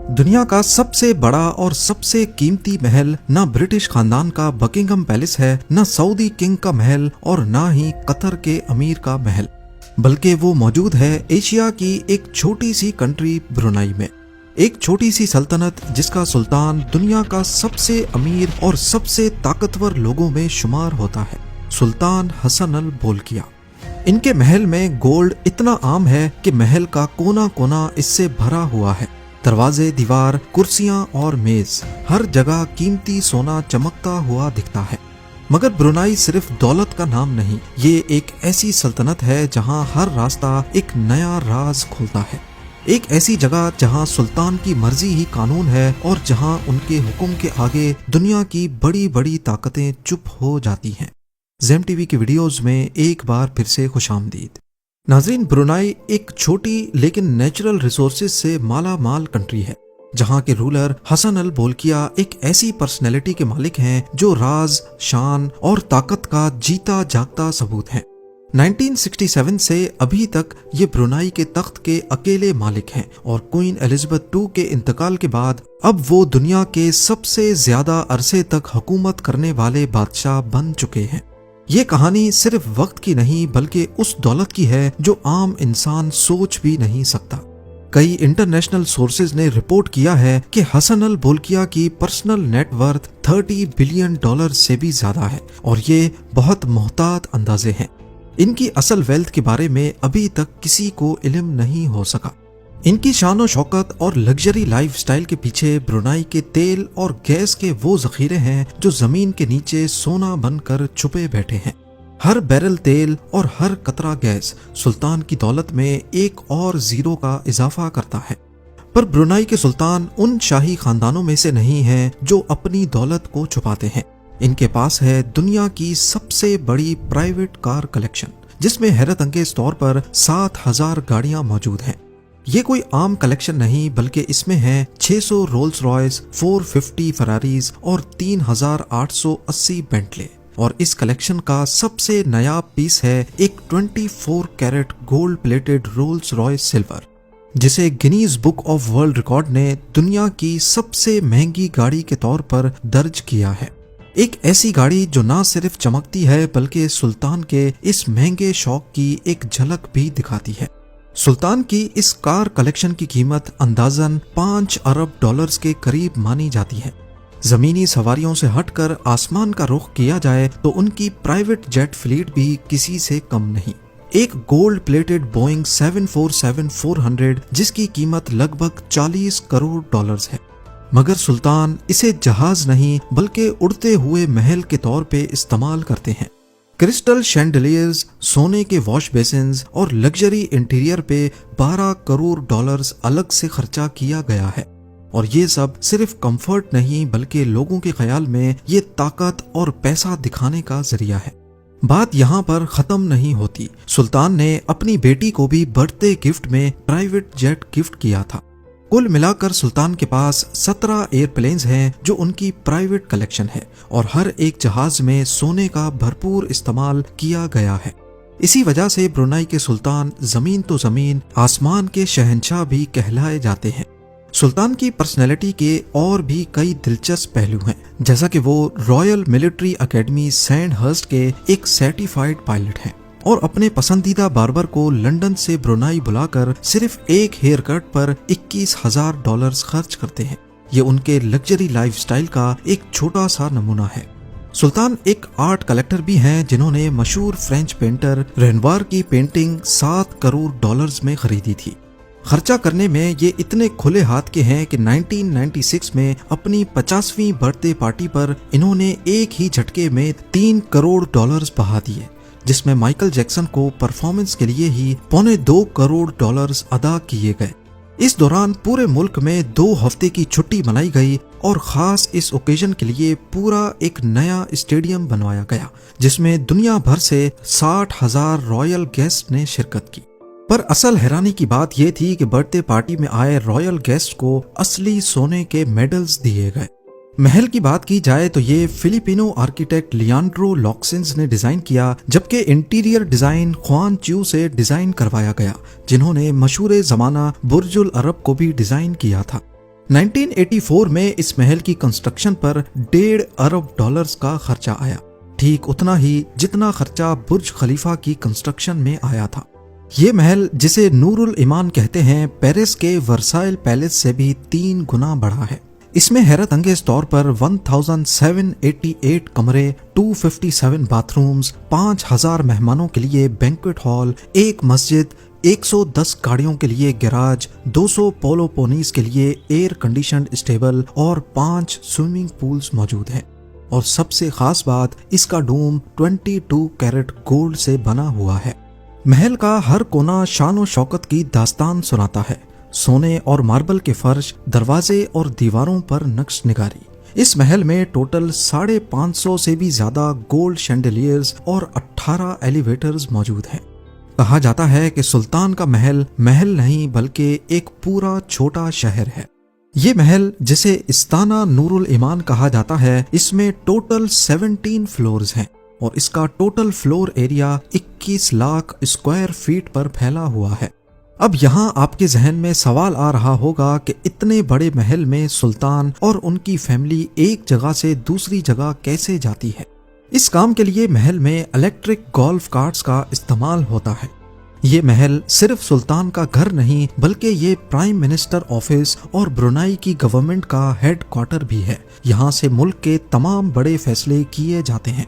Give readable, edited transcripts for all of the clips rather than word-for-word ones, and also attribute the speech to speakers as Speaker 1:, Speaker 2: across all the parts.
Speaker 1: दुनिया का सबसे बड़ा और सबसे कीमती महल न ब्रिटिश खानदान का बकिंगम पैलेस है, न सऊदी किंग का महल और न ही कतर के अमीर का महल, बल्कि वो मौजूद है एशिया की एक छोटी सी कंट्री ब्रुनाई में। एक छोटी सी सल्तनत जिसका सुल्तान दुनिया का सबसे अमीर और सबसे ताकतवर लोगों में शुमार होता है, सुल्तान हसन अल बोल्किया। इनके महल में गोल्ड इतना आम है कि महल का कोना कोना इससे भरा हुआ है। दरवाजे, दीवार, कुर्सियां और मेज, हर जगह कीमती सोना चमकता हुआ दिखता है। मगर ब्रुनाई सिर्फ दौलत का नाम नहीं, ये एक ऐसी सल्तनत है जहां हर रास्ता एक नया राज खोलता है। एक ऐसी जगह जहां सुल्तान की मर्जी ही कानून है और जहां उनके हुक्म के आगे दुनिया की बड़ी बड़ी ताकतें चुप हो जाती हैं। ज़ेम टीवी की वीडियोस में एक बार फिर से खुशामदीद। नाज़रीन, ब्रुनाई एक छोटी लेकिन नेचुरल रिसोर्सेज से माला माल कंट्री है, जहां के रूलर हसन अल बोल्किया एक ऐसी पर्सनैलिटी के मालिक हैं जो राज, शान और ताकत का जीता जागता सबूत हैं। 1967 से अभी तक ये ब्रुनाई के तख्त के अकेले मालिक हैं और क्वीन एलिजाबेथ II के इंतकाल के बाद अब वो दुनिया के सबसे ज्यादा अरसे तक हुकूमत करने वाले बादशाह बन चुके हैं। ये कहानी सिर्फ वक्त की नहीं बल्कि उस दौलत की है जो आम इंसान सोच भी नहीं सकता। कई इंटरनेशनल सोर्सेज ने रिपोर्ट किया है कि हसन अल बोल्किया की पर्सनल नेटवर्थ $30 बिलियन से भी ज्यादा है और ये बहुत मोहतात अंदाजे हैं। इनकी असल वेल्थ के बारे में अभी तक किसी को इल्म नहीं हो सका। इनकी शान शौकत और लग्जरी लाइफ स्टाइल के पीछे ब्रुनाई के तेल और गैस के वो जखीरे हैं जो जमीन के नीचे सोना बनकर छुपे बैठे हैं। हर बैरल तेल और हर कतरा गैस सुल्तान की दौलत में एक और जीरो का इजाफा करता है। पर ब्रुनाई के सुल्तान उन शाही खानदानों में से नहीं हैं जो अपनी दौलत को छुपाते हैं। इनके पास है दुनिया की सबसे बड़ी प्राइवेट कार कलेक्शन, जिसमें हैरत अंगेज तौर पर 7000 गाड़ियां मौजूद हैं। ये कोई आम कलेक्शन नहीं बल्कि इसमें है 600 रोल्स रॉयस, 450 फरारीज और 3880 बेंटले। और इस कलेक्शन का सबसे नया पीस है एक 24 carat gold plated Rolls Royce silver, जिसे Guinness book of world record ने दुनिया की सबसे महंगी गाड़ी के तौर पर दर्ज किया है। एक ऐसी गाड़ी जो ना सिर्फ चमकती है बल्कि सुल्तान के इस महंगे शौक की एक झलक भी दिखाती है। सुल्तान की इस कार कलेक्शन की कीमत अंदाजन $5 अरब के करीब मानी जाती है। जमीनी सवारियों से हटकर आसमान का रुख किया जाए तो उनकी प्राइवेट जेट फ्लीट भी किसी से कम नहीं। एक गोल्ड प्लेटेड बोइंग 747-400 जिसकी कीमत लगभग $40 करोड़ है, मगर सुल्तान इसे जहाज नहीं बल्कि उड़ते हुए महल के तौर पे इस्तेमाल करते हैं। क्रिस्टल शैंडलियर्स, सोने के वॉश बेसिन्स और लग्जरी इंटीरियर पे $12 करोड़ अलग से खर्चा किया गया है। और ये सब सिर्फ कंफर्ट नहीं बल्कि लोगों के ख्याल में ये ताकत और पैसा दिखाने का जरिया है। बात यहाँ पर खत्म नहीं होती। सुल्तान ने अपनी बेटी को भी बर्थडे गिफ्ट में प्राइवेट जेट गिफ्ट किया था। कुल मिलाकर सुल्तान के पास 17 एयरप्लेन्स हैं जो उनकी प्राइवेट कलेक्शन है और हर एक जहाज में सोने का भरपूर इस्तेमाल किया गया है। इसी वजह से ब्रुनाई के सुल्तान जमीन तो जमीन, आसमान के शहंशाह भी कहलाए जाते हैं। सुल्तान की पर्सनैलिटी के और भी कई दिलचस्प पहलू हैं, जैसा कि वो रॉयल मिलिट्री एकेडमी सैंडहर्स्ट के एक सर्टिफाइड पायलट हैं और अपने पसंदीदा बार्बर को लंदन से ब्रुनाई बुलाकर सिर्फ एक हेयर कट पर $21,000 खर्च करते हैं। ये उनके लग्जरी लाइफस्टाइल का एक छोटा सा नमूना है। सुल्तान एक आर्ट कलेक्टर भी हैं जिन्होंने मशहूर फ्रेंच पेंटर रेनवार की पेंटिंग $7 करोड़ में खरीदी थी। खर्चा करने में ये इतने खुले हाथ के हैं कि 1996 में अपनी 50वीं बर्थडे पार्टी पर इन्होंने एक ही झटके में $3 करोड़ बहा दिए, जिसमें माइकल जैक्सन को परफॉर्मेंस के लिए ही $2.25 करोड़ अदा किए गए। इस दौरान पूरे मुल्क में 2 हफ्ते की छुट्टी मनाई गई और खास इस ओकेजन के लिए पूरा एक नया स्टेडियम बनवाया गया, जिसमें दुनिया भर से 60,000 रॉयल गेस्ट ने शिरकत की। पर असल हैरानी की बात यह थी कि बर्थडे पार्टी में आए रॉयल गेस्ट को असली सोने के मेडल्स दिए गए। महल की बात की जाए तो ये फिलिपिनो आर्किटेक्ट लियांड्रो लॉक्सिन्स ने डिजाइन किया, जबकि इंटीरियर डिजाइन ख्वान च्यू से डिजाइन करवाया गया, जिन्होंने मशहूर जमाना बुर्जुल अरब को भी डिजाइन किया था। 1984 میں اس محل کی کنسٹرکشن پر $1.5 ارب کا خرچہ آیا، ٹھیک اتنا ہی جتنا خرچہ برج خلیفہ کی کنسٹرکشن میں آیا تھا۔ یہ محل جسے نور الایمان کہتے ہیں، پیرس کے ورسائل پیلس سے بھی 3 گنا بڑا ہے۔ اس میں حیرت انگیز طور پر 1788 کمرے، 257 باتھ رومز، 5000 مہمانوں کے لیے بینکویٹ ہال، ایک مسجد، 110 گاڑیوں کے لیے گیراج، 200 پولو پونیز کے لیے ایئر کنڈیشنڈ اسٹیبل اور 5 سوئمنگ پولز موجود ہیں۔ اور سب سے خاص بات، اس کا ڈوم 22 کیرٹ گولڈ سے بنا ہوا ہے۔ محل کا ہر کونا شان و شوکت کی داستان سناتا ہے، سونے اور ماربل کے فرش، دروازے اور دیواروں پر نقش نگاری۔ اس محل میں ٹوٹل 550 سے بھی زیادہ گولڈ شینڈیلیئرز اور 18 ایلیویٹرز موجود ہیں۔ کہا جاتا ہے کہ سلطان کا محل محل نہیں بلکہ ایک پورا چھوٹا شہر ہے۔ یہ محل جسے استانہ نور الایمان کہا جاتا ہے، اس میں ٹوٹل 17 فلورز ہیں اور اس کا total floor area 21 lakh square feet پر پھیلا ہوا ہے۔ اب یہاں آپ کے ذہن میں سوال آ رہا ہوگا کہ اتنے بڑے محل میں سلطان اور ان کی فیملی ایک جگہ سے دوسری جگہ کیسے جاتی ہے؟ اس کام کے لیے محل میں الیکٹرک گولف کارٹس کا استعمال ہوتا ہے۔ یہ محل صرف سلطان کا گھر نہیں بلکہ یہ پرائم منسٹر آفس اور برونائی کی گورنمنٹ کا ہیڈ کوارٹر بھی ہے۔ یہاں سے ملک کے تمام بڑے فیصلے کیے جاتے ہیں۔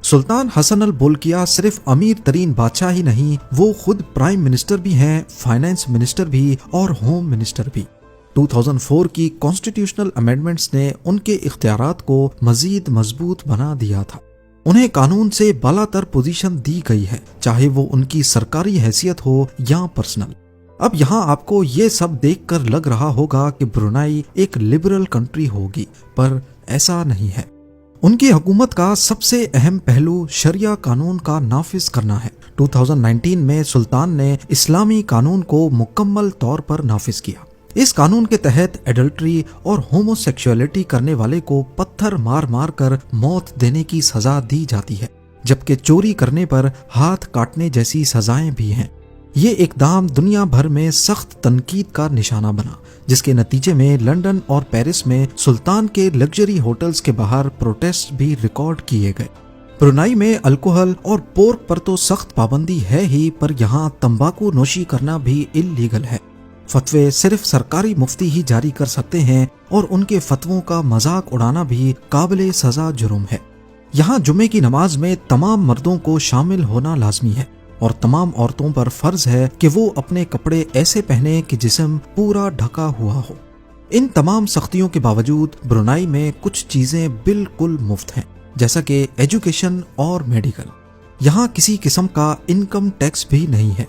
Speaker 1: سلطان حسن البولکیہ صرف امیر ترین بادشاہ ہی نہیں، وہ خود پرائم منسٹر بھی ہیں، فائنانس منسٹر بھی اور ہوم منسٹر بھی۔ 2004 کی کانسٹیٹیوشنل امینڈمنٹس نے ان کے اختیارات کو مزید مضبوط بنا دیا تھا۔ انہیں قانون سے بالا تر پوزیشن دی گئی ہے، چاہے وہ ان کی سرکاری حیثیت ہو یا پرسنل۔ اب یہاں آپ کو یہ سب دیکھ کر لگ رہا ہوگا کہ برونائی ایک لبرل کنٹری ہوگی، پر ایسا نہیں ہے۔ ان کی حکومت کا سب سے اہم پہلو شریعہ قانون کا نافذ کرنا ہے۔ 2019 میں سلطان نے اسلامی قانون کو مکمل طور پر نافذ کیا۔ اس قانون کے تحت ایڈلٹری اور ہومو سیکشولیٹی کرنے والے کو پتھر مار مار کر موت دینے کی سزا دی جاتی ہے، جبکہ چوری کرنے پر ہاتھ کاٹنے جیسی سزائیں بھی ہیں۔ یہ اقدام دنیا بھر میں سخت تنقید کا نشانہ بنا، جس کے نتیجے میں لندن اور پیرس میں سلطان کے لگژری ہوٹلز کے باہر پروٹیسٹ بھی ریکارڈ کیے گئے۔ برونائی میں الکوہل اور پورک پر تو سخت پابندی ہے ہی، پر یہاں تمباکو نوشی کرنا بھی اللیگل ہے۔ فتوے صرف سرکاری مفتی ہی جاری کر سکتے ہیں اور ان کے فتووں کا مذاق اڑانا بھی قابل سزا جرم ہے۔ یہاں جمعے کی نماز میں تمام مردوں کو شامل ہونا لازمی ہے اور تمام عورتوں پر فرض ہے کہ وہ اپنے کپڑے ایسے پہنیں کہ جسم پورا ڈھکا ہوا ہو۔ ان تمام سختیوں کے باوجود برونائی میں کچھ چیزیں بالکل مفت ہیں، جیسا کہ ایجوکیشن اور میڈیکل۔ یہاں کسی قسم کا انکم ٹیکس بھی نہیں ہے۔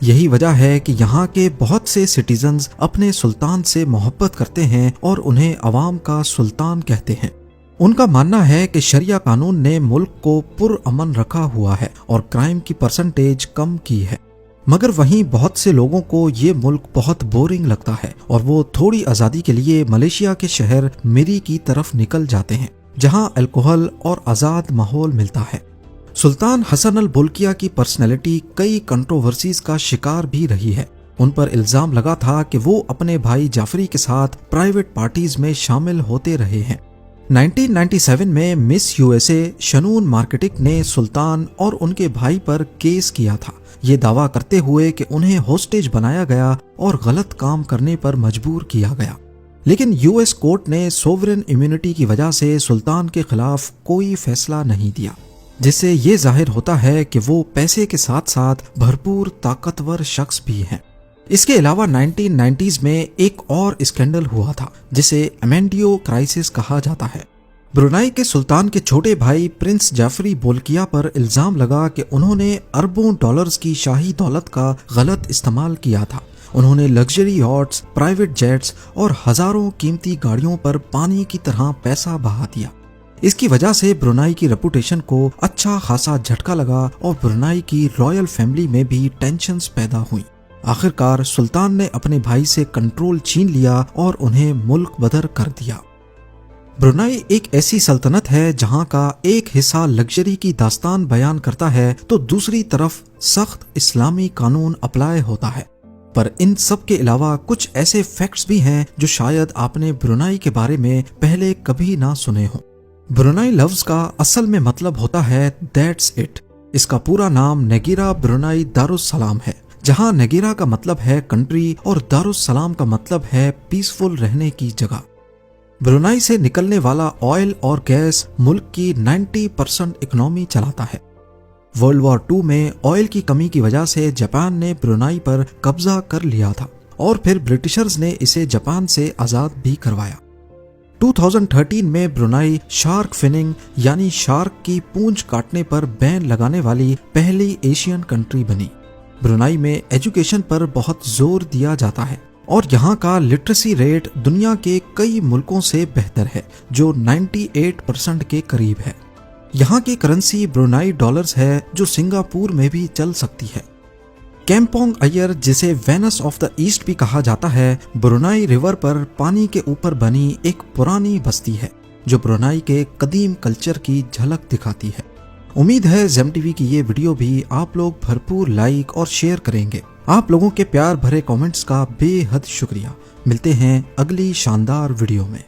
Speaker 1: یہی وجہ ہے کہ یہاں کے بہت سے سٹیزنز اپنے سلطان سے محبت کرتے ہیں اور انہیں عوام کا سلطان کہتے ہیں۔ ان کا ماننا ہے کہ شریعہ قانون نے ملک کو پرامن رکھا ہوا ہے اور کرائم کی پرسنٹیج کم کی ہے، مگر وہیں بہت سے لوگوں کو یہ ملک بہت بورنگ لگتا ہے اور وہ تھوڑی آزادی کے لیے ملیشیا کے شہر میری کی طرف نکل جاتے ہیں، جہاں الکوہل اور آزاد ماحول ملتا ہے۔ سلطان حسن البولکیہ کی پرسنالٹی کئی کنٹروورسیز کا شکار بھی رہی ہے۔ ان پر الزام لگا تھا کہ وہ اپنے بھائی جعفری کے ساتھ پرائیویٹ پارٹیز میں شامل ہوتے رہے ہیں۔ 1997 میں مس یو ایس اے شنون مارکیٹک نے سلطان اور ان کے بھائی پر کیس کیا تھا، یہ دعویٰ کرتے ہوئے کہ انہیں ہوسٹیج بنایا گیا اور غلط کام کرنے پر مجبور کیا گیا۔ لیکن یو ایس کورٹ نے سوورن امیونٹی کی وجہ سے سلطان کے خلاف کوئی فیصلہ نہیں دیا، جس سے یہ ظاہر ہوتا ہے کہ وہ پیسے کے ساتھ ساتھ بھرپور طاقتور شخص بھی ہیں۔ اس کے علاوہ 1990s میں ایک اور اسکینڈل ہوا تھا جسے ایمینڈیو کرائسس کہا جاتا ہے۔ برونائی کے سلطان کے چھوٹے بھائی پرنس جعفری بولکیہ پر الزام لگا کہ انہوں نے اربوں ڈالرز کی شاہی دولت کا غلط استعمال کیا تھا۔ انہوں نے لگژری یاٹس، پرائیویٹ جیٹس اور ہزاروں قیمتی گاڑیوں پر پانی کی طرح پیسہ بہا دیا۔ اس کی وجہ سے برونائی کی ریپوٹیشن کو اچھا خاصا جھٹکا لگا اور برونائی کی رائل فیملی میں بھی ٹینشنز پیدا ہوئیں۔ آخرکار سلطان نے اپنے بھائی سے کنٹرول چھین لیا اور انہیں ملک بدر کر دیا۔ برونائی ایک ایسی سلطنت ہے جہاں کا ایک حصہ لگژری کی داستان بیان کرتا ہے تو دوسری طرف سخت اسلامی قانون اپلائی ہوتا ہے۔ पर इन सब के अलावा कुछ ऐसे फैक्ट्स भी हैं जो शायद आपने ब्रुनाई के बारे में पहले कभी ना सुने हो। ब्रुनाई लफ्ज का असल में मतलब होता है दैट्स इट। इसका पूरा नाम नेगिरा ब्रुनाई दारुस्सलाम है, जहां नेगिरा का मतलब है कंट्री और दारुस्सलाम का मतलब है पीसफुल रहने की जगह। ब्रुनाई से निकलने वाला ऑयल और गैस मुल्क की 90% इकोनॉमी चलाता है। वर्ल्ड वॉर 2 में ऑयल की कमी की वजह से जापान ने ब्रुनाई पर कब्जा कर लिया था और फिर ब्रिटिशर्स ने इसे जापान से आजाद भी करवाया। 2013 में ब्रुनाई शार्क फिनिंग यानी शार्क की पूंछ काटने पर बैन लगाने वाली पहली एशियन कंट्री बनी। ब्रुनाई में एजुकेशन पर बहुत जोर दिया जाता है और यहाँ का लिटरेसी रेट दुनिया के कई मुल्कों से बेहतर है, जो 98% के करीब है। यहाँ की करेंसी ब्रुनाई डॉलर्स है, जो सिंगापुर में भी चल सकती है। केम्पोंग अयर, जिसे वेनस ऑफ द ईस्ट भी कहा जाता है, ब्रुनाई रिवर पर पानी के ऊपर बनी एक पुरानी बस्ती है जो ब्रुनाई के कदीम कल्चर की झलक दिखाती है। उम्मीद है जेम टीवी की ये वीडियो भी आप लोग भरपूर लाइक और शेयर करेंगे। आप लोगों के प्यार भरे कमेंट्स का बेहद शुक्रिया। मिलते हैं अगली शानदार वीडियो में।